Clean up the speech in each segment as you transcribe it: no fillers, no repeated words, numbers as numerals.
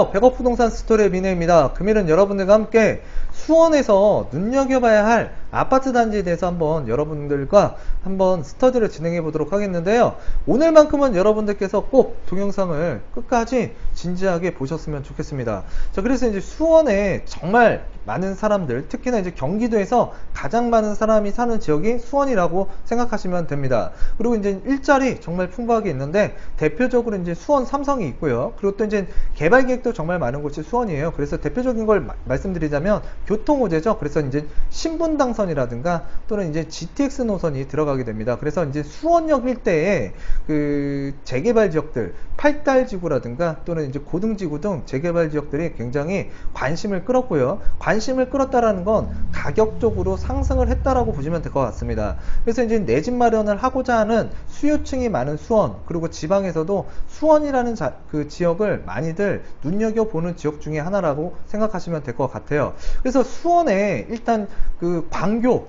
안녕하세요. 백억 부동산 스토리의 민혜입니다. 금일은 여러분들과 함께 수원에서 눈여겨봐야 할 아파트 단지에 대해서 한번 여러분들과 한번 스터디를 진행해 보도록 하겠는데요. 오늘만큼은 여러분들께서 꼭 동영상을 끝까지 진지하게 보셨으면 좋겠습니다. 자, 그래서 이제 수원에 정말 많은 사람들, 특히나 이제 경기도에서 가장 많은 사람이 사는 지역이 수원이라고 생각하시면 됩니다. 그리고 이제 일자리 정말 풍부하게 있는데 대표적으로 이제 수원 삼성이 있고요. 그리고 또 이제 개발 계획도 정말 많은 곳이 수원이에요. 그래서 대표적인 걸 말씀드리자면 교통호재죠. 그래서 이제 신분당선이라든가 또는 이제 GTX 노선이 들어가게 됩니다. 그래서 이제 수원역 일대에 그 재개발 지역들, 팔달지구라든가 또는 이제 고등지구 등 재개발 지역들이 굉장히 관심을 끌었고요. 관심을 끌었다라는 건 가격적으로 상승을 했다라고 보시면 될 것 같습니다. 그래서 이제 내 집 마련을 하고자 하는 수요층이 많은 수원, 그리고 지방에서도 수원이라는 그 지역을 많이들 눈여겨보는 지역 중에 하나라고 생각하시면 될 것 같아요. 그래서 수원에 일단 그 광교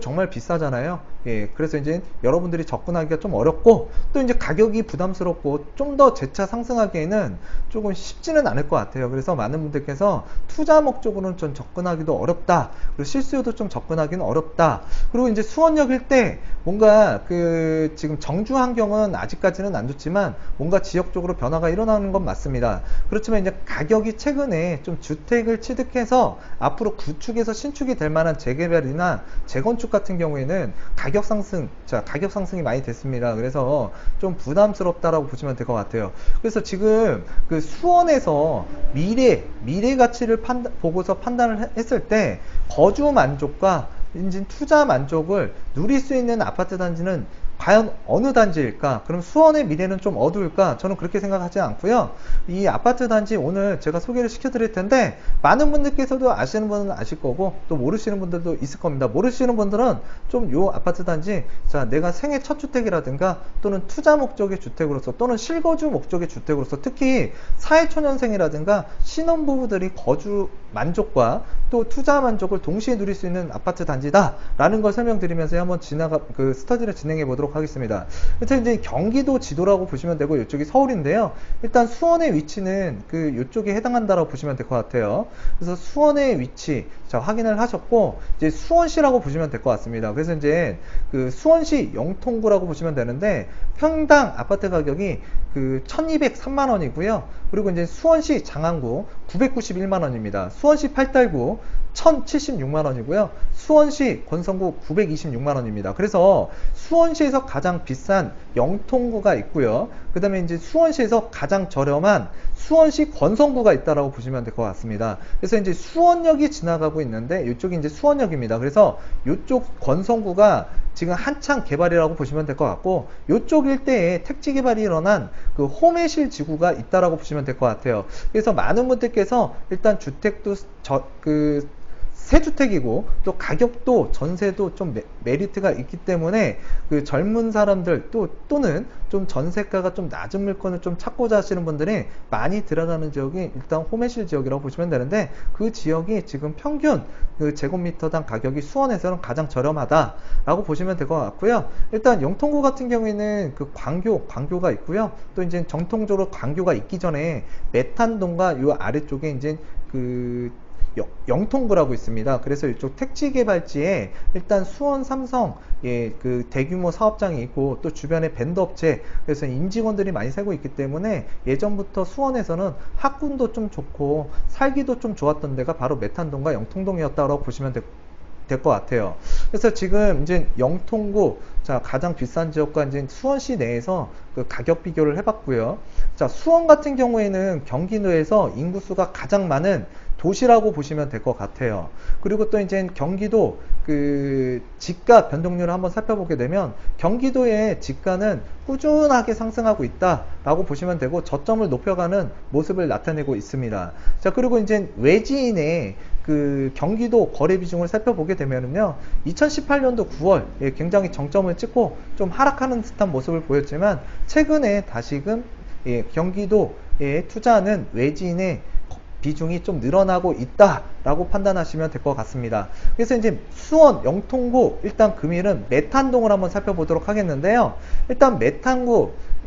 정말 비싸잖아요. 예, 그래서 이제 여러분들이 접근하기가 좀 어렵고 또 이제 가격이 부담스럽고 좀 더 재차 상승하기에는 조금 쉽지는 않을 것 같아요. 그래서 많은 분들께서 투자 목적으로는 좀 접근하기도 어렵다. 그리고 실수요도 좀 접근하기는 어렵다. 그리고 이제 수원역 일대 뭔가 그 지금 정주 환경은 아직까지는 안 좋지만 뭔가 지역적으로 변화가 일어나는 건 맞습니다. 그렇지만 이제 가격이 최근에 좀 주택을 취득해서 앞으로 구축에서 신축이 될 만한 재개발이나 재건축 같은 경우에는 가격 상승이 많이 됐습니다. 그래서 좀 부담스럽다라고 보시면 될 것 같아요. 그래서 지금 그 수원에서 미래 가치를 보고서 판단을 했을 때 거주 만족과 투자 만족을 누릴 수 있는 아파트 단지는 과연 어느 단지일까? 그럼 수원의 미래는 좀 어두울까? 저는 그렇게 생각하지 않고요. 이 아파트 단지 오늘 제가 소개를 시켜드릴 텐데 많은 분들께서도 아시는 분은 아실 거고 또 모르시는 분들도 있을 겁니다. 모르시는 분들은 좀 요 아파트 단지 자 내가 생애 첫 주택이라든가 또는 투자 목적의 주택으로서 또는 실거주 목적의 주택으로서 특히 사회초년생이라든가 신혼부부들이 거주 만족과 또 투자 만족을 동시에 누릴 수 있는 아파트 단지다 라는 걸 설명드리면서 한번 그 스터디를 진행해 보도록 하겠습니다. 일단 이제 경기도 지도라고 보시면 되고 이쪽이 서울인데요. 일단 수원의 위치는 그 이쪽에 해당한다라고 보시면 될 것 같아요. 그래서 수원의 위치 자 확인을 하셨고 이제 수원시라고 보시면 될 것 같습니다. 그래서 이제 그 수원시 영통구라고 보시면 되는데 평당 아파트 가격이 그 1203만 원이고요. 그리고 이제 수원시 장안구 991만 원입니다. 수원시 팔달구 1076만 원이고요. 수원시 권성구 926만 원입니다. 그래서 수원시에서 가장 비싼 영통구가 있고요. 그 다음에 이제 수원시에서 가장 저렴한 수원시 권성구가 있다라고 보시면 될 것 같습니다. 그래서 이제 수원역이 지나가고 있는데 이쪽이 이제 수원역입니다. 그래서 이쪽 권성구가 지금 한창 개발이라고 보시면 될 것 같고 이쪽 일대에 택지 개발이 일어난 그 호매실 지구가 있다라고 보시면 될 것 같아요. 그래서 많은 분들께서 일단 주택도 새 주택이고 또 가격도 전세도 좀 메리트가 있기 때문에 그 젊은 사람들 또는 좀 전세가가 좀 낮은 물건을 좀 찾고자 하시는 분들이 많이 들어가는 지역이 일단 호매실 지역이라고 보시면 되는데 그 지역이 지금 평균 그 제곱미터당 가격이 수원에서는 가장 저렴하다라고 보시면 될 것 같고요. 일단 영통구 같은 경우에는 그 광교가 있고요. 또 이제 정통적으로 광교가 있기 전에 메탄동과 요 아래쪽에 이제 그 영통구라고 있습니다. 그래서 이쪽 택지 개발지에 일단 수원 삼성 그 대규모 사업장이 있고 또 주변에 밴드업체 그래서 임직원들이 많이 살고 있기 때문에 예전부터 수원에서는 학군도 좀 좋고 살기도 좀 좋았던 데가 바로 메탄동과 영통동이었다고 보시면 될 것 같아요. 그래서 지금 이제 영통구 가장 비싼 지역과 이제 수원시 내에서 그 가격 비교를 해봤고요. 자, 수원 같은 경우에는 경기도에서 인구수가 가장 많은 도시라고 보시면 될 것 같아요. 그리고 또 이제 경기도 그 지가 변동률을 한번 살펴보게 되면 경기도의 지가는 꾸준하게 상승하고 있다라고 보시면 되고 저점을 높여가는 모습을 나타내고 있습니다. 자, 그리고 이제 외지인의 그 경기도 거래 비중을 살펴보게 되면은요, 2018년도 9월 굉장히 정점을 찍고 좀 하락하는 듯한 모습을 보였지만 최근에 다시금 경기도에 투자하는 외지인의 비중이 좀 늘어나고 있다라고 판단하시면 될 것 같습니다. 그래서 이제 수원 영통구 일단 금일은 메탄동을 한번 살펴보도록 하겠는데요. 일단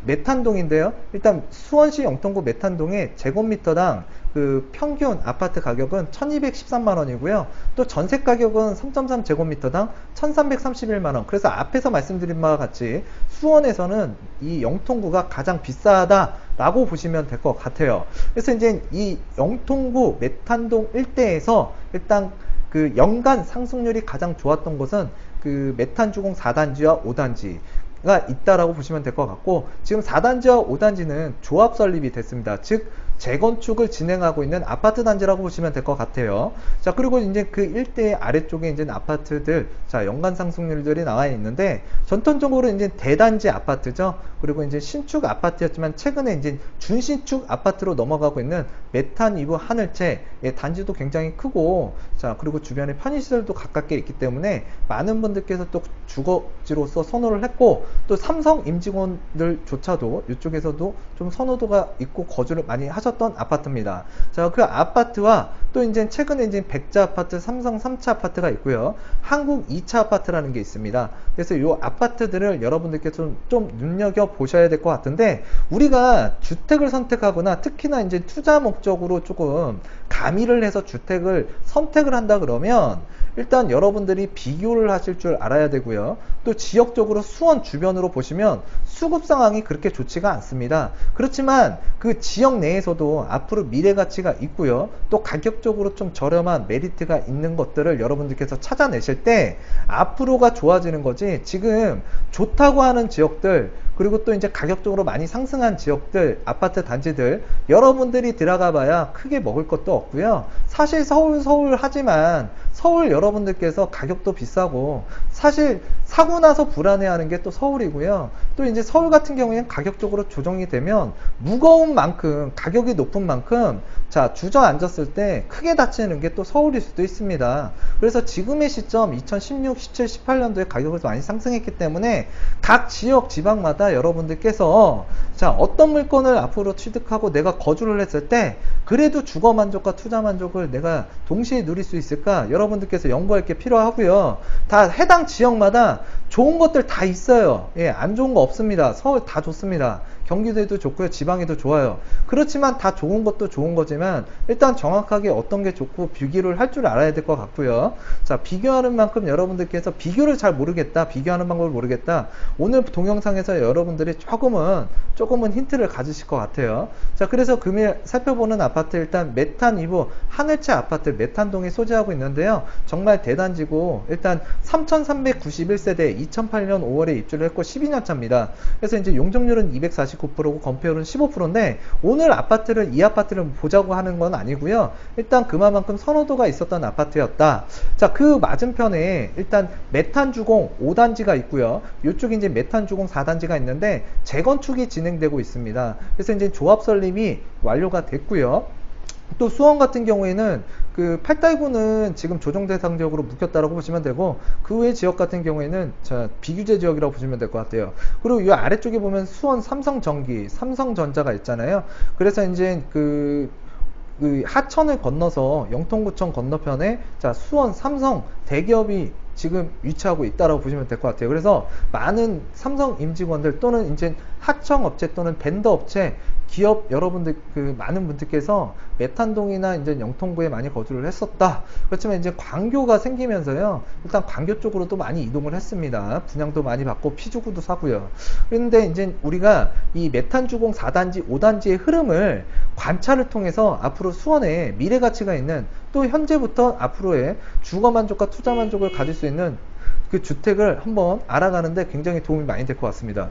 메탄동인데요. 일단 수원시 영통구 메탄동의 제곱미터당 그 평균 아파트 가격은 1213만 원이고요. 또 전세 가격은 3.3제곱미터당 1331만 원. 그래서 앞에서 말씀드린 바와 같이 수원에서는 이 영통구가 가장 비싸다라고 보시면 될 것 같아요. 그래서 이제 이 영통구 메탄동 일대에서 일단 그 연간 상승률이 가장 좋았던 곳은 그 메탄주공 4단지와 5단지가 있다라고 보시면 될 것 같고, 지금 4단지와 5단지는 조합 설립이 됐습니다. 즉 재건축을 진행하고 있는 아파트 단지라고 보시면 될 것 같아요. 자, 그리고 이제 그 일대 아래쪽에 이제 아파트들, 자, 연간 상승률들이 나와 있는데, 전통적으로 이제 대단지 아파트죠. 그리고 이제 신축 아파트였지만 최근에 이제 준신축 아파트로 넘어가고 있는 메탄 이브 하늘채, 예, 단지도 굉장히 크고, 자, 그리고 주변에 편의시설도 가깝게 있기 때문에 많은 분들께서 또 주거지로서 선호를 했고, 또 삼성 임직원들조차도 이쪽에서도 좀 선호도가 있고 거주를 많이 하셨던 아파트입니다. 자, 그 아파트와 또 이제 최근에 이제 백자 아파트, 삼성 3차 아파트가 있고요. 한국 2차 아파트라는 게 있습니다. 그래서 이 아파트들을 여러분들께서 좀 눈여겨 보셔야 될 것 같은데, 우리가 주택을 선택하거나 특히나 이제 투자 목적으로 조금 가미를 해서 주택을 선택을 한다 그러면 일단 여러분들이 비교를 하실 줄 알아야 되고요. 또 지역적으로 수원 주변으로 보시면 수급 상황이 그렇게 좋지가 않습니다. 그렇지만 그 지역 내에서도 앞으로 미래 가치가 있고요. 또 가격적으로 좀 저렴한 메리트가 있는 것들을 여러분들께서 찾아내실 때 앞으로가 좋아지는 거지, 지금 좋다고 하는 지역들, 그리고 또 이제 가격적으로 많이 상승한 지역들, 아파트 단지들 여러분들이 들어가 봐야 크게 먹을 것도 없고요. 사실 서울 하지만 서울 여러분들께서 가격도 비싸고, 사실 사고 나서 불안해하는 게 또 서울이고요. 또 이제 서울 같은 경우에는 가격적으로 조정이 되면 무거운 만큼, 가격이 높은 만큼, 자, 주저앉았을 때 크게 다치는 게 또 서울일 수도 있습니다. 그래서 지금의 시점 2016, 17, 18년도에 가격을 많이 상승했기 때문에 각 지역 지방마다 여러분들께서 자, 어떤 물건을 앞으로 취득하고 내가 거주를 했을 때 그래도 주거 만족과 투자 만족을 내가 동시에 누릴 수 있을까, 여러분들께서 연구할 게 필요하고요. 다 해당 지역마다 좋은 것들 다 있어요. 예, 안 좋은 거 없습니다. 서울 다 좋습니다. 경기도에도 좋고요, 지방에도 좋아요. 그렇지만 다 좋은 것도 좋은 거지만 일단 정확하게 어떤 게 좋고 비교를 할 줄 알아야 될 것 같고요. 자, 비교하는 만큼 여러분들께서 비교를 잘 모르겠다, 비교하는 방법을 모르겠다, 오늘 동영상에서 여러분들이 조금은 힌트를 가지실 것 같아요. 자, 그래서 금일 살펴보는 아파트, 일단 메탄 이브 하늘채 아파트 메탄동에 소재하고 있는데요. 정말 대단지고, 일단 3391세대 2008년 5월에 입주를 했고 12년 차입니다. 그래서 이제 용적률은 249%고 건폐율은 15%인데 오늘 이 아파트를 보자고 하는 건 아니고요. 일단 그만큼 선호도가 있었던 아파트였다. 자, 그 맞은편에 일단 메탄주공 5단지가 있고요. 이쪽에 이제 메탄주공 4단지가 있는데 재건축이 진행되고 있습니다. 그래서 이제 조합 설립이 완료가 됐고요. 또 수원 같은 경우에는 그 8달구는 지금 조정 대상 지역으로 묶였다라고 보시면 되고, 그 외 지역 같은 경우에는 자, 비규제 지역이라고 보시면 될 것 같아요. 그리고 이 아래쪽에 보면 수원 삼성전기, 삼성전자가 있잖아요. 그래서 이제 그 하천을 건너서 영통구청 건너편에 자, 수원 삼성 대기업이 지금 위치하고 있다라고 보시면 될 것 같아요. 그래서 많은 삼성 임직원들 또는 이제 하청업체 또는 벤더 업체 기업 여러분들, 그 많은 분들께서 메탄동이나 이제 영통구에 많이 거주를 했었다. 그렇지만 이제 광교가 생기면서요, 일단 광교 쪽으로도 많이 이동을 했습니다. 분양도 많이 받고 피주구도 사고요. 그런데 이제 우리가 이 메탄주공 4단지, 5단지의 흐름을 관찰을 통해서 앞으로 수원에 미래 가치가 있는, 또 현재부터 앞으로의 주거 만족과 투자 만족을 가질 수 있는 그 주택을 한번 알아가는데 굉장히 도움이 많이 될 것 같습니다.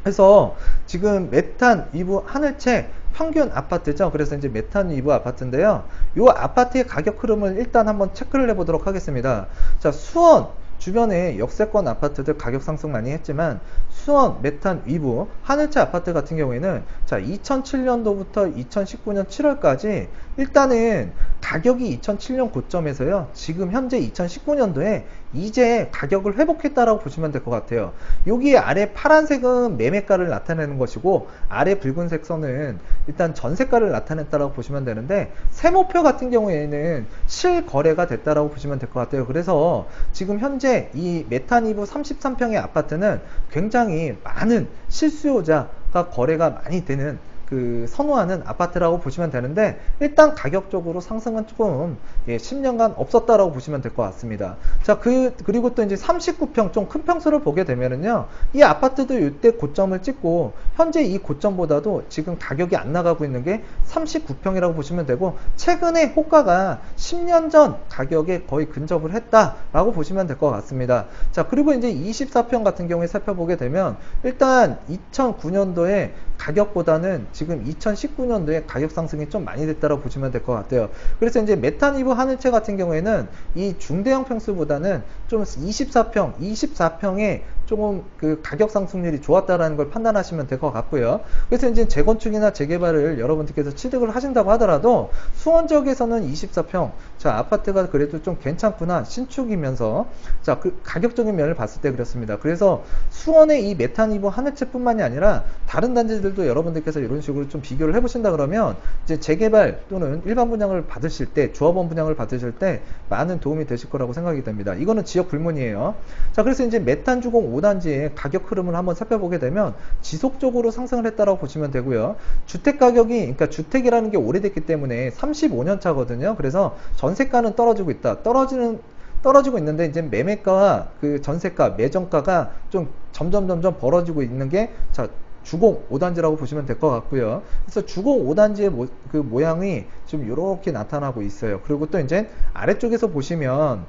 그래서 지금 메탄 이브 하늘채 평균 아파트죠. 그래서 이제 메탄 이브 아파트인데요. 이 아파트의 가격 흐름을 일단 한번 체크를 해보도록 하겠습니다. 자, 수원 주변에 역세권 아파트들 가격 상승 많이 했지만 수원 메탄 위브 하늘채 아파트 같은 경우에는 자, 2007년도부터 2019년 7월까지 일단은 가격이 2007년 고점에서요, 지금 현재 2019년도에 이제 가격을 회복했다라고 보시면 될 것 같아요. 여기 아래 파란색은 매매가를 나타내는 것이고, 아래 붉은색 선은 일단 전세가를 나타냈다라고 보시면 되는데, 세모표 같은 경우에는 실거래가 됐다라고 보시면 될 것 같아요. 그래서 지금 현재 이 메탄이브 33평의 아파트는 굉장히 많은 실수요자가 거래가 많이 되는 그 선호하는 아파트라고 보시면 되는데, 일단 가격적으로 상승은 조금 10년간 없었다라고 보시면 될 것 같습니다. 자, 그리고 또 이제 39평 좀 큰 평수를 보게 되면은요, 이 아파트도 이때 고점을 찍고 현재 이 고점보다도 지금 가격이 안 나가고 있는 게 39평이라고 보시면 되고, 최근에 호가가 10년 전 가격에 거의 근접을 했다라고 보시면 될 것 같습니다. 자, 그리고 이제 24평 같은 경우에 살펴보게 되면 일단 2009년도에 가격보다는 지금 2019년도에 가격 상승이 좀 많이 됐다고 보시면 될 것 같아요. 그래서 이제 메타니브 하늘채 같은 경우에는 이 중대형 평수보다는 좀 24평에 조금 그 가격 상승률이 좋았다라는 걸 판단하시면 될 것 같고요. 그래서 이제 재건축이나 재개발을 여러분들께서 취득을 하신다고 하더라도 수원 지역에서는 24평, 자, 아파트가 그래도 좀 괜찮구나, 신축이면서, 자, 그 가격적인 면을 봤을 때 그렇습니다. 그래서 수원의 이 메타니브 하늘채뿐만이 아니라 다른 단지들도 여러분들께서 이런 식으로 좀 비교를 해보신다 그러면 이제 재개발 또는 일반 분양을 받으실 때, 조합원 분양을 받으실 때 많은 도움이 되실 거라고 생각이 됩니다. 이거는 지역 불문이에요. 자, 그래서 이제 메탄주공 5단지의 가격 흐름을 한번 살펴보게 되면 지속적으로 상승을 했다고 보시면 되고요. 주택 가격이, 그러니까 주택이라는 게 오래됐기 때문에 35년 차거든요. 그래서 전세가는 떨어지고 있다. 떨어지고 있는데 이제 매매가와 그 전세가, 매정가가 좀 점점 벌어지고 있는 게, 자, 주공 5단지라고 보시면 될 것 같고요. 그래서 주공 5단지의 그 모양이 좀 이렇게 나타나고 있어요. 그리고 또 이제 아래쪽에서 보시면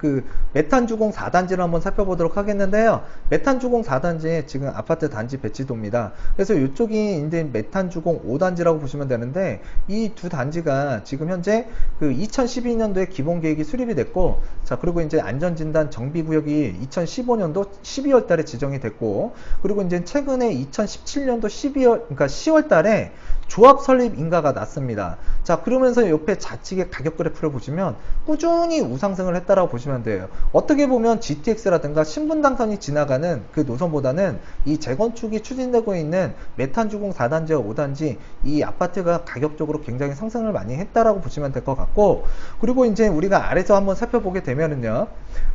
그 메탄주공 4단지를 한번 살펴보도록 하겠는데요. 메탄주공 4단지에 지금 아파트 단지 배치도입니다. 그래서 이쪽이 이제 메탄주공 5단지라고 보시면 되는데, 이 두 단지가 지금 현재 그 2012년도에 기본계획이 수립이 됐고, 자, 그리고 이제 안전진단 정비구역이 2015년도 12월 달에 지정이 됐고, 그리고 이제 최근에 2017년도 그러니까 10월 달에 조합 설립 인가가 났습니다. 자, 그러면서 옆에 좌측의 가격 그래프를 보시면 꾸준히 우상승을 했다라고 보시면 돼요. 어떻게 보면 GTX라든가 신분당선이 지나가는 그 노선보다는 이 재건축이 추진되고 있는 메탄주공 4단지와 5단지 이 아파트가 가격적으로 굉장히 상승을 많이 했다라고 보시면 될 것 같고, 그리고 이제 우리가 아래서 한번 살펴보게 되면은요,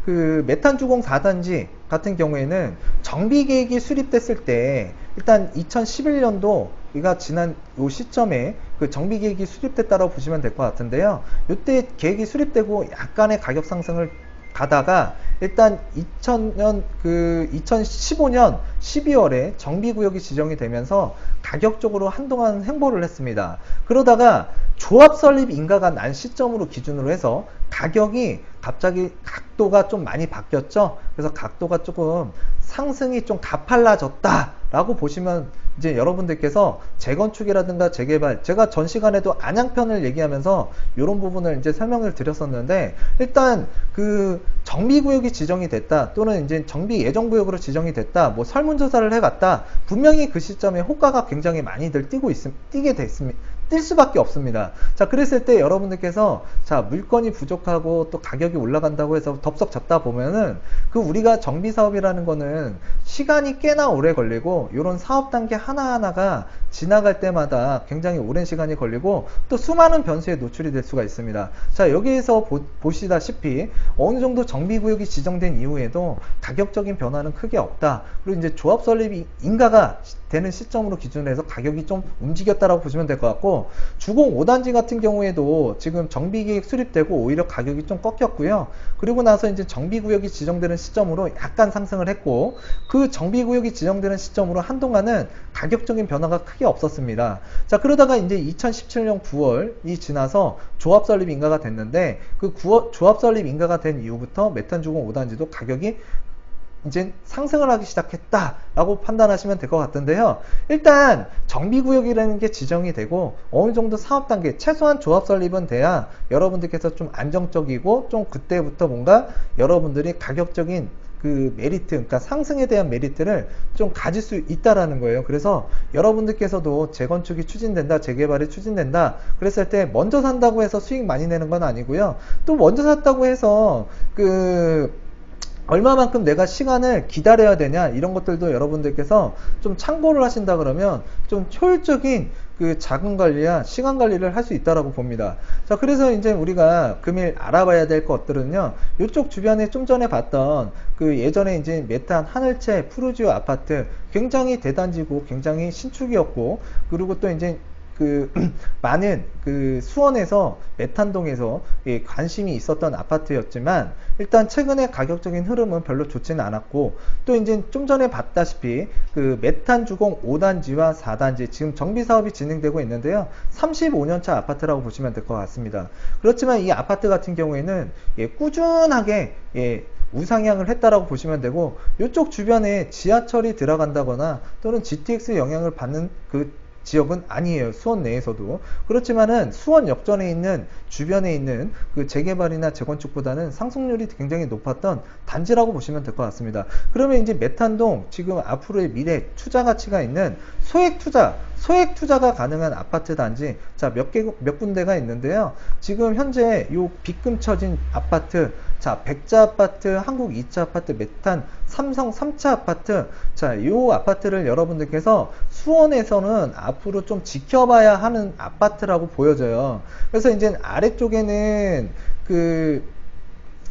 그 메탄주공 4단지 같은 경우에는 정비계획이 수립됐을 때 일단 2011년도 우리가 지난 요 시점에 그 정비계획이 수립됐다고 보시면 될 것 같은데요. 이때 계획이 수립되고 약간의 가격 상승을 가다가 일단 2015년 12월에 정비구역이 지정이 되면서 가격적으로 한동안 횡보를 했습니다. 그러다가 조합 설립 인가가 난 시점으로 기준으로 해서 가격이 갑자기 각도가 좀 많이 바뀌었죠. 그래서 각도가 조금 상승이 좀 가팔라졌다라고 보시면 이제 여러분들께서 재건축이라든가 재개발, 제가 전 시간에도 안양편을 얘기하면서 이런 부분을 이제 설명을 드렸었는데, 일단 그 정비구역이 지정이 됐다 또는 이제 정비 예정구역으로 지정이 됐다, 뭐 설문조사를 해갔다, 분명히 그 시점에 호가가 굉장히 많이들 뛰게 됐습니다. 뛸 수밖에 없습니다. 자, 그랬을 때 여러분들께서, 자, 물건이 부족하고 또 가격이 올라간다고 해서 덥석 잡다 보면은 그 우리가 정비 사업이라는 거는 시간이 꽤나 오래 걸리고, 이런 사업 단계 하나하나가 지나갈 때마다 굉장히 오랜 시간이 걸리고 또 수많은 변수에 노출이 될 수가 있습니다. 자, 여기에서 보시다시피 어느 정도 정비구역이 지정된 이후에도 가격적인 변화는 크게 없다. 그리고 이제 조합 설립이 인가가 되는 시점으로 기준으로 해서 가격이 좀 움직였다라고 보시면 될 것 같고, 주공 5단지 같은 경우에도 지금 정비계획 수립되고 오히려 가격이 좀 꺾였고요. 그리고 나서 이제 정비구역이 지정되는 시점으로 약간 상승을 했고, 그 정비구역이 지정되는 시점으로 한동안은 가격적인 변화가 크게 없었습니다. 자, 그러다가 이제 2017년 9월이 지나서 조합 설립 인가가 됐는데, 그 조합 설립 인가가 된 이후부터 메탄주공 5단지도 가격이 이제 상승을 하기 시작했다라고 판단하시면 될 것 같은데요. 일단 정비구역이라는 게 지정이 되고 어느 정도 사업 단계, 최소한 조합 설립은 돼야 여러분들께서 좀 안정적이고 좀 그때부터 뭔가 여러분들이 가격적인 그 메리트, 그러니까 상승에 대한 메리트를 좀 가질 수 있다라는 거예요. 그래서 여러분들께서도 재건축이 추진된다, 재개발이 추진된다 그랬을 때 먼저 산다고 해서 수익 많이 내는 건 아니고요. 또 먼저 샀다고 해서 얼마만큼 내가 시간을 기다려야 되냐, 이런 것들도 여러분들께서 좀 참고를 하신다 그러면 좀 효율적인 그 자금 관리와 시간 관리를 할 수 있다라고 봅니다. 자, 그래서 이제 우리가 금일 알아봐야 될 것들은요, 이쪽 주변에 좀 전에 봤던 그 예전에 이제 메탄 하늘채 푸르지오 아파트 굉장히 대단지고 굉장히 신축이었고, 그리고 또 이제 그 많은 그 수원에서 메탄동에서 예, 관심이 있었던 아파트였지만 일단 최근에 가격적인 흐름은 별로 좋지는 않았고, 또 이제 좀 전에 봤다시피 그 메탄 주공 5단지와 4단지 지금 정비 사업이 진행되고 있는데요, 35년차 아파트라고 보시면 될 것 같습니다. 그렇지만 이 아파트 같은 경우에는 예, 꾸준하게 예, 우상향을 했다라고 보시면 되고, 이쪽 주변에 지하철이 들어간다거나 또는 GTX 영향을 받는 그 지역은 아니에요. 수원 내에서도. 그렇지만은 수원 역전에 있는 주변에 있는 그 재개발이나 재건축보다는 상승률이 굉장히 높았던 단지라고 보시면 될 것 같습니다. 그러면 이제 메탄동 지금 앞으로의 미래 투자 가치가 있는 소액 투자가 가능한 아파트 단지, 자, 몇 군데가 있는데요. 지금 현재 요 빗금 쳐진 아파트, 자, 백자 아파트, 한국 2차 아파트, 메탄, 삼성 3차 아파트, 자, 요 아파트를 여러분들께서 수원에서는 앞으로 좀 지켜봐야 하는 아파트라고 보여져요. 그래서 이제 아래쪽에는 그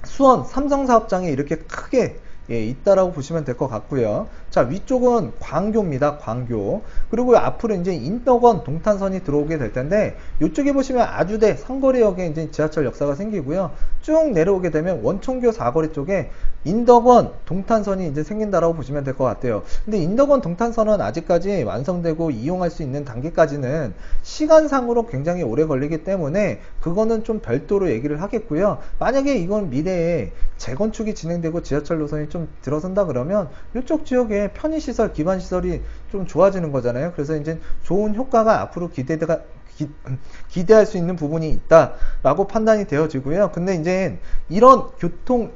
수원 삼성 사업장이 이렇게 크게 예, 있다라고 보시면 될 것 같고요. 자, 위쪽은 광교입니다. 광교. 그리고 앞으로 이제 인덕원 동탄선이 들어오게 될 텐데, 이쪽에 보시면 아주대 상거리역에 이제 지하철 역사가 생기고요. 쭉 내려오게 되면 원총교 사거리 쪽에 인덕원 동탄선이 이제 생긴다라고 보시면 될 것 같아요. 근데 인덕원 동탄선은 아직까지 완성되고 이용할 수 있는 단계까지는 시간상으로 굉장히 오래 걸리기 때문에 그거는 좀 별도로 얘기를 하겠고요. 만약에 이건 미래에 재건축이 진행되고 지하철 노선이 좀 들어선다 그러면 이쪽 지역에 편의시설, 기반시설이 좀 좋아지는 거잖아요. 그래서 이제 좋은 효과가 앞으로 기대할 수 있는 부분이 있다라고 판단이 되어지고요. 근데 이제 이런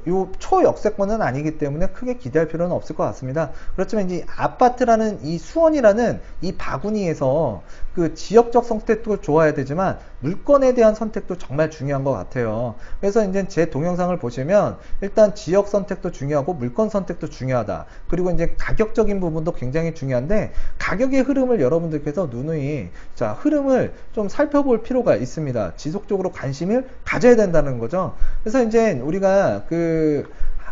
요 초역세권은 아니기 때문에 크게 기대할 필요는 없을 것 같습니다. 그렇지만 이제 아파트라는 이 수원이라는 이 바구니에서 그 지역적 선택도 좋아야 되지만 물건에 대한 선택도 정말 중요한 것 같아요. 그래서 이제 제 동영상을 보시면 일단 지역 선택도 중요하고 물건 선택도 중요하다. 그리고 이제 가격적인 부분도 굉장히 중요한데, 가격의 흐름을 여러분들께서 누누이 자, 흐름을 좀 살펴볼 필요가 있습니다. 지속적으로 관심을 가져야 된다는 거죠. 그래서 이제 우리가 그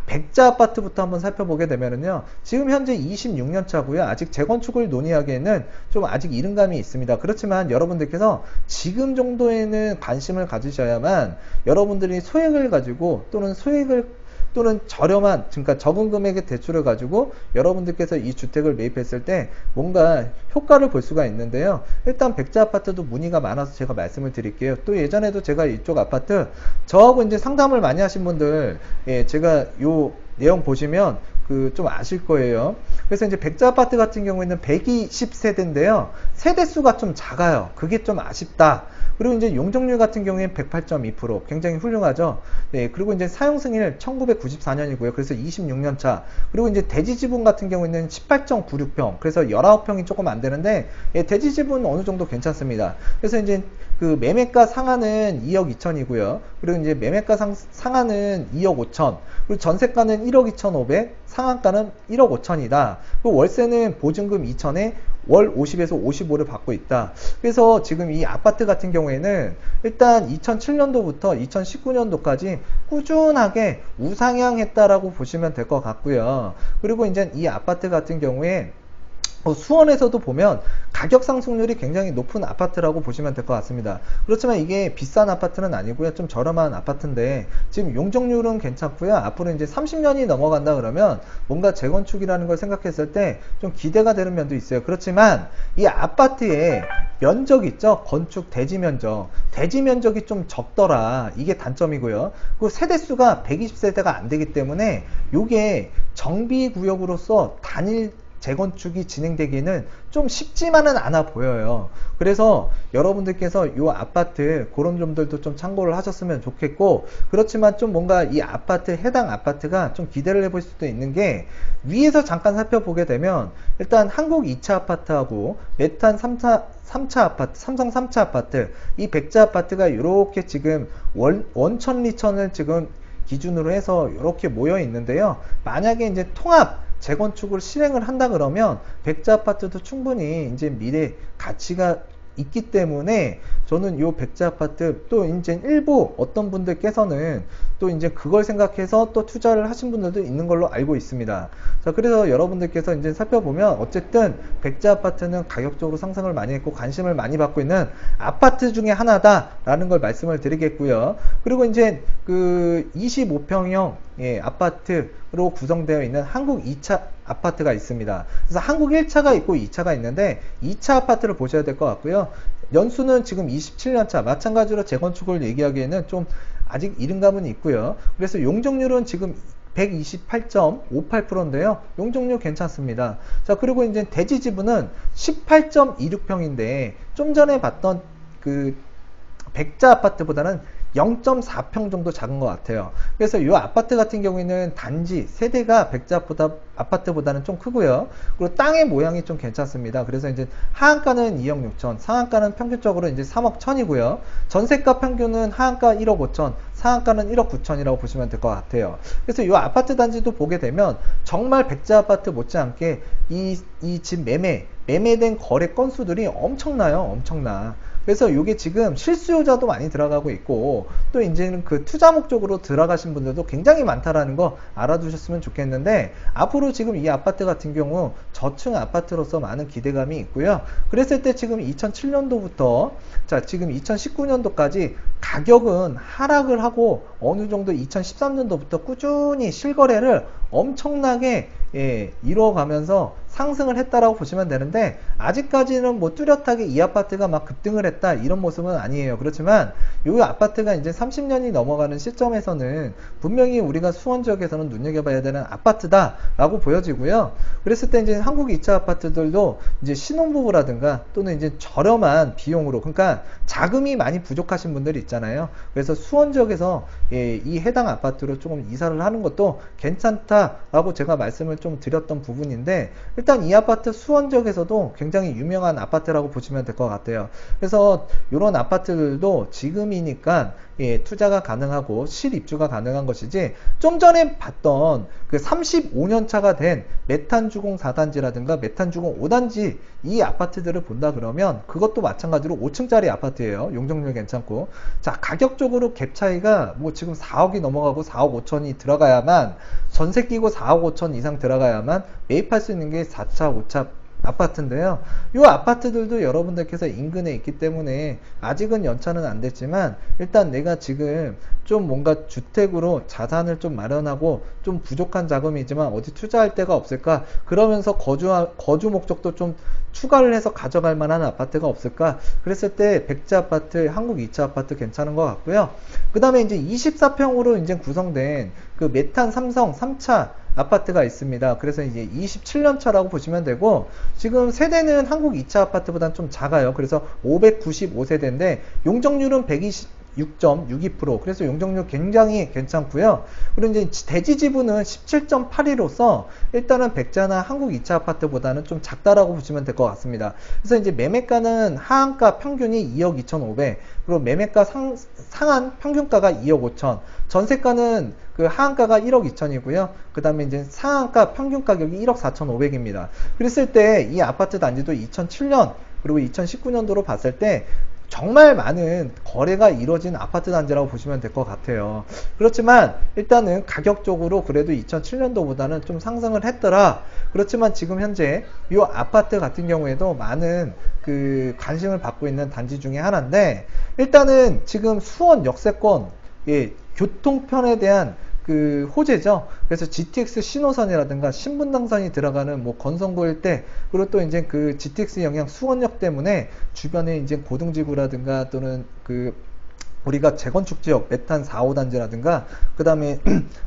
백자 아파트부터 한번 살펴보게 되면은요, 지금 현재 26년 차고요. 아직 재건축을 논의하기에는 좀 아직 이른 감이 있습니다. 그렇지만 여러분들께서 지금 정도에는 관심을 가지셔야만 여러분들이 소액을 가지고 또는 저렴한, 그러니까 적은 금액의 대출을 가지고 여러분들께서 이 주택을 매입했을 때 뭔가 효과를 볼 수가 있는데요. 일단 백자 아파트도 문의가 많아서 제가 말씀을 드릴게요. 또 예전에도 제가 이쪽 아파트 저하고 이제 상담을 많이 하신 분들, 예, 제가 요 내용 보시면 그 좀 아실 거예요. 그래서 이제 백자 아파트 같은 경우에는 120세대인데요. 세대수가 좀 작아요. 그게 좀 아쉽다. 그리고 이제 용적률 같은 경우에는 108.2%, 굉장히 훌륭하죠. 네, 그리고 이제 사용 승일 1994년이고요. 그래서 26년 차. 그리고 이제 대지 지분 같은 경우에는 18.96평. 그래서 19평이 조금 안 되는데, 예, 대지 지분 어느 정도 괜찮습니다. 그래서 이제 그 매매가 상한은 2억 2천이고요. 그리고 이제 매매가 상한은 2억 5천. 그리고 전세가는 1억 2,500, 상한가는 1억 5천이다. 그 월세는 보증금 2천에 월 50에서 55를 받고 있다. 그래서 지금 이 아파트 같은 경우에는 일단 2007년도부터 2019년도까지 꾸준하게 우상향했다라고 보시면 될 것 같고요. 그리고 이제 이 아파트 같은 경우에 수원에서도 보면 가격 상승률이 굉장히 높은 아파트라고 보시면 될 것 같습니다. 그렇지만 이게 비싼 아파트는 아니고요. 좀 저렴한 아파트인데 지금 용적률은 괜찮고요. 앞으로 이제 30년이 넘어간다 그러면 뭔가 재건축이라는 걸 생각했을 때 좀 기대가 되는 면도 있어요. 그렇지만 이 아파트의 면적 있죠? 건축 대지 면적이 좀 적더라. 이게 단점이고요. 그 세대수가 120세대가 안 되기 때문에 이게 정비구역으로서 단일 재건축이 진행되기는 좀 쉽지만은 않아 보여요. 그래서 여러분들께서 이 아파트 그런 점들도 좀 참고를 하셨으면 좋겠고, 그렇지만 좀 뭔가 이 아파트, 해당 아파트가 좀 기대를 해볼 수도 있는 게, 위에서 잠깐 살펴보게 되면 일단 한국 2차 아파트하고 메탄 3차 아파트, 삼성 3차 아파트, 이 백자 아파트가 이렇게 지금 원천리천을 지금 기준으로 해서 이렇게 모여 있는데요. 만약에 이제 통합 재건축을 실행을 한다 그러면 백자 아파트도 충분히 이제 미래 가치가 있기 때문에 저는 요 백자 아파트 또 이제 일부 어떤 분들께서는 또 이제 그걸 생각해서 또 투자를 하신 분들도 있는 걸로 알고 있습니다. 자, 그래서 여러분들께서 이제 살펴보면 어쨌든 백자 아파트는 가격적으로 상승을 많이 했고 관심을 많이 받고 있는 아파트 중에 하나다라는 걸 말씀을 드리겠고요. 그리고 이제 그 25평형 아파트로 구성되어 있는 한국 2차 아파트가 있습니다. 그래서 한국 1차가 있고 2차가 있는데 2차 아파트를 보셔야 될 것 같고요. 연수는 지금 27년차, 마찬가지로 재건축을 얘기하기에는 좀 아직 이른 감은 있고요. 그래서 용적률은 지금 128.58%인데요. 용적률 괜찮습니다. 자, 그리고 이제 대지 지분은 18.26평인데 좀 전에 봤던 그 백자 아파트보다는 0.4평 정도 작은 것 같아요. 그래서 이 아파트 같은 경우에는 단지 세대가 백자 아파트보다는 좀 크고요. 그리고 땅의 모양이 좀 괜찮습니다. 그래서 이제 하한가는 2억 6천, 상한가는 평균적으로 이제 3억 1천이고요. 전세가 평균은 하한가 1억 5천, 상한가는 1억 9천이라고 보시면 될 것 같아요. 그래서 이 아파트 단지도 보게 되면 정말 백자 아파트 못지않게 이 집 매매된 거래 건수들이 엄청나요. 엄청나. 그래서 이게 지금 실수요자도 많이 들어가고 있고 또 이제는 그 투자 목적으로 들어가신 분들도 굉장히 많다라는 거 알아두셨으면 좋겠는데, 앞으로 지금 이 아파트 같은 경우 저층 아파트로서 많은 기대감이 있고요. 그랬을 때 지금 2007년도부터 자 지금 2019년도까지 가격은 하락을 하고 어느 정도 2013년도부터 꾸준히 실거래를 엄청나게 이뤄가면서 상승을 했다라고 보시면 되는데, 아직까지는 뭐 뚜렷하게 이 아파트가 막 급등을 했다 이런 모습은 아니에요. 그렇지만 이 아파트가 이제 30년이 넘어가는 시점에서는 분명히 우리가 수원 지역에서는 눈여겨봐야 되는 아파트다 라고 보여지고요. 그랬을 때 이제 한국 2차 아파트들도 이제 신혼부부라든가 또는 이제 저렴한 비용으로, 그러니까 자금이 많이 부족하신 분들이 있잖아요. 그래서 수원 지역에서 이 해당 아파트로 조금 이사를 하는 것도 괜찮다라고 제가 말씀을 좀 드렸던 부분인데, 일단 이 아파트 수원 지역에서도 굉장히 유명한 아파트라고 보시면 될 것 같아요. 그래서 이런 아파트들도 지금이니까 투자가 가능하고 실입주가 가능한 것이지, 좀 전에 봤던 그 35년 차가 된 메탄 주공 4단지라든가 메탄 주공 5단지 이 아파트들을 본다 그러면 그것도 마찬가지로 5층짜리 아파트예요. 용적률 괜찮고. 자, 가격적으로 갭 차이가 뭐 지금 4억이 넘어가고 4억 5천이 들어가야만, 전세 끼고 4억 5천 이상 들어가야만 매입할 수 있는 게 4차 5차 아파트인데요. 이 아파트들도 여러분들께서 인근에 있기 때문에 아직은 연차는 안 됐지만, 일단 내가 지금 좀 뭔가 주택으로 자산을 좀 마련하고 좀 부족한 자금이지만 어디 투자할 데가 없을까, 그러면서 거주 목적도 좀 추가를 해서 가져갈 만한 아파트가 없을까, 그랬을 때 백자 아파트, 한국 2차 아파트 괜찮은 것 같고요. 그 다음에 이제 24평으로 이제 구성된 그 메탄 삼성 3차 아파트가 있습니다. 그래서 이제 27년 차라고 보시면 되고, 지금 세대는 한국 2차 아파트보다는 좀 작아요. 그래서 595세대인데 용적률은 126.62%. 그래서 용적률 굉장히 괜찮고요. 그리고 이제 대지 지분은 17.82로서 일단은 백자나 한국 2차 아파트보다는 좀 작다라고 보시면 될 것 같습니다. 그래서 이제 매매가는 하한가 평균이 2억 2,500, 그리고 매매가 상한 평균가가 2억 5천, 전세가는 그 하한가가 1억 2천이고요. 그 다음에 이제 상한가 평균 가격이 1억 4,500입니다. 그랬을 때 이 아파트 단지도 2007년 그리고 2019년도로 봤을 때 정말 많은 거래가 이루어진 아파트 단지라고 보시면 될 것 같아요. 그렇지만 일단은 가격적으로 그래도 2007년도보다는 좀 상승을 했더라. 그렇지만 지금 현재 이 아파트 같은 경우에도 많은 그 관심을 받고 있는 단지 중에 하나인데, 일단은 지금 수원 역세권 교통편에 대한 그 호재죠. 그래서 GTX 신호선이라든가 신분당선이 들어가는 뭐 건성구 일대, 그리고 또 이제 그 GTX 영향 수원역 때문에 주변에 이제 고등지구라든가 또는 그 우리가 재건축 지역 메탄 4, 5단지라든가 그 다음에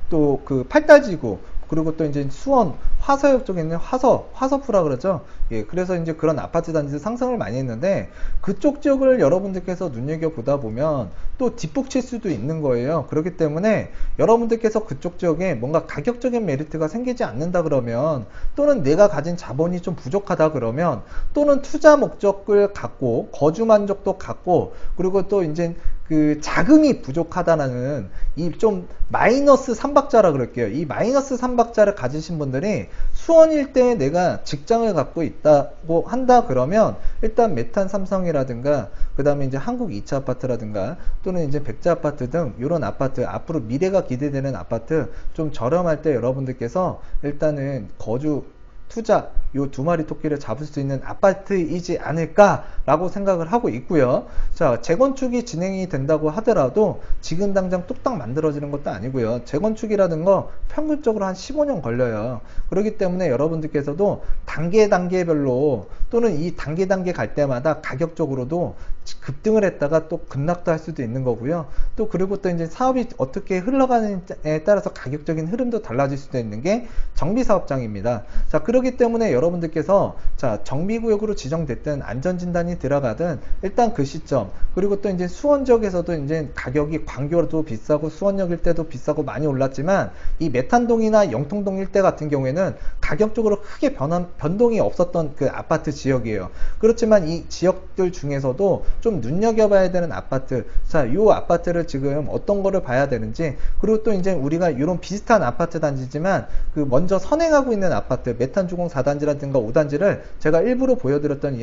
또 그 팔달지구, 그리고 또 이제 수원 화서역 쪽에 있는 화서프라 그러죠. 그래서 이제 그런 아파트 단지 상승을 많이 했는데, 그쪽 지역을 여러분들께서 눈여겨보다 보면 또 뒷북칠 수도 있는 거예요. 그렇기 때문에 여러분들께서 그쪽 지역에 뭔가 가격적인 메리트가 생기지 않는다 그러면, 또는 내가 가진 자본이 좀 부족하다 그러면, 또는 투자 목적을 갖고 거주 만족도 갖고, 그리고 또 이제 그 자금이 부족하다는 이 좀 마이너스 3박자라 그럴게요. 이 마이너스 3박자를 가지신 분들이 수원 일대에 내가 직장을 갖고 있다고 한다 그러면 일단 메탄 삼성이라든가 그 다음에 이제 한국 2차 아파트라든가 또는 이제 백자 아파트 등 이런 아파트, 앞으로 미래가 기대되는 아파트 좀 저렴할 때 여러분들께서 일단은 거주 투자 요 두 마리 토끼를 잡을 수 있는 아파트이지 않을까라고 생각을 하고 있고요. 자, 재건축이 진행이 된다고 하더라도 지금 당장 뚝딱 만들어지는 것도 아니고요. 재건축이라는 거 평균적으로 한 15년 걸려요. 그렇기 때문에 여러분들께서도 단계별로 또는 이 단계 갈 때마다 가격적으로도 급등을 했다가 또 급락도 할 수도 있는 거고요. 또 그리고 또 이제 사업이 어떻게 흘러가느냐에 따라서 가격적인 흐름도 달라질 수도 있는 게 정비사업장입니다. 자, 그렇기 때문에 여러분들께서 자, 정비구역으로 지정됐든 안전진단이 들어가든 일단 그 시점, 그리고 또 이제 수원 지역에서도 이제 가격이 광교도 비싸고 수원역 일대도 비싸고 많이 올랐지만 이 메탄동이나 영통동 일대 같은 경우에는 가격적으로 크게 변동이 없었던 그 아파트 지역이에요. 그렇지만 이 지역들 중에서도 좀 눈여겨봐야 되는 아파트, 자, 요 아파트를 지금 어떤 거를 봐야 되는지, 그리고 또 이제 우리가 이런 비슷한 아파트 단지지만 그 먼저 선행하고 있는 아파트 메탄 주공 4단지라든가 5단지를 제가 일부러 보여드렸던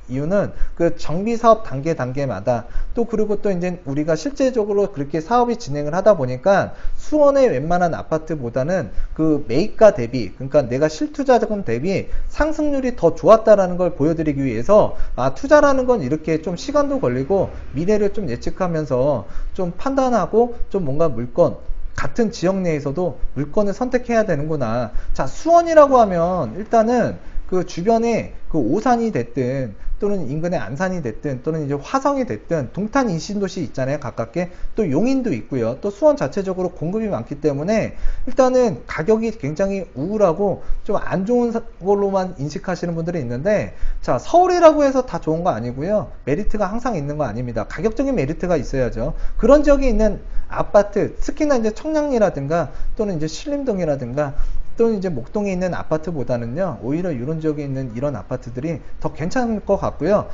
이유는 그 정비사업 단계마다 또 그리고 또 이제 우리가 실제적으로 그렇게 사업이 진행을 하다 보니까 수원의 웬만한 아파트보다는 그 매입가 대비, 그러니까 내가 실투자금 대비 상승률이 더 좋았다라는 걸 보여드리기 위해서 투자라는 건 이렇게 좀 시간도 걸리고 미래를 좀 예측하면서 좀 판단하고 좀 뭔가 물건 같은 지역 내에서도 물건을 선택해야 되는구나. 자, 수원이라고 하면 일단은 그 주변에 그 오산이 됐든 또는 인근의 안산이 됐든 또는 이제 화성이 됐든 동탄 인신도시 있잖아요. 가깝게 또 용인도 있고요. 또 수원 자체적으로 공급이 많기 때문에 일단은 가격이 굉장히 우울하고 좀 안 좋은 걸로만 인식하시는 분들이 있는데, 자, 서울이라고 해서 다 좋은 거 아니고요. 메리트가 항상 있는 거 아닙니다. 가격적인 메리트가 있어야죠. 그런 지역에 있는 아파트, 특히나 이제 청량리라든가 또는 이제 신림동이라든가 또는 이제 목동에 있는 아파트보다는요, 오히려 이런 지역에 있는 이런 아파트들이 더 괜찮을 것 같고요.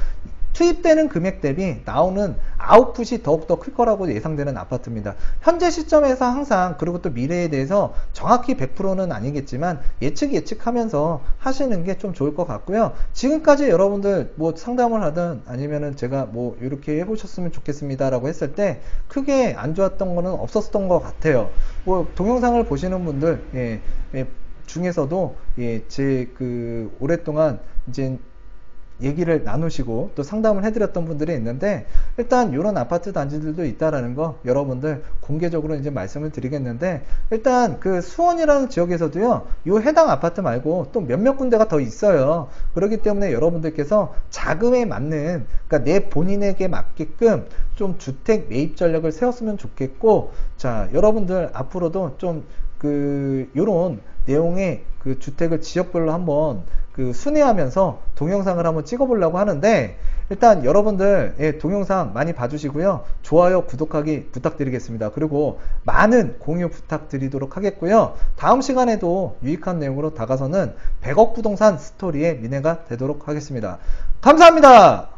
투입되는 금액 대비 나오는 아웃풋이 더욱더 클 거라고 예상되는 아파트입니다. 현재 시점에서 항상, 그리고 또 미래에 대해서 정확히 100%는 아니겠지만 예측하면서 하시는 게 좀 좋을 것 같고요. 지금까지 여러분들 뭐 상담을 하든 아니면은 제가 뭐 이렇게 해보셨으면 좋겠습니다 라고 했을 때 크게 안 좋았던 거는 없었던 것 같아요. 뭐 동영상을 보시는 분들 중에서도 제 그 오랫동안 이제 얘기를 나누시고 또 상담을 해드렸던 분들이 있는데, 일단 이런 아파트 단지들도 있다라는 거 여러분들 공개적으로 이제 말씀을 드리겠는데, 일단 그 수원이라는 지역에서도요, 이 해당 아파트 말고 또 몇몇 군데가 더 있어요. 그렇기 때문에 여러분들께서 자금에 맞는, 그러니까 내 본인에게 맞게끔 좀 주택 매입 전략을 세웠으면 좋겠고, 자, 여러분들 앞으로도 좀 요런 내용의 그 주택을 지역별로 한번 순회하면서 동영상을 한번 찍어보려고 하는데, 일단 여러분들 동영상 많이 봐주시고요. 좋아요, 구독하기 부탁드리겠습니다. 그리고 많은 공유 부탁드리도록 하겠고요. 다음 시간에도 유익한 내용으로 다가서는 100억 부동산 스토리의 미래가 되도록 하겠습니다. 감사합니다.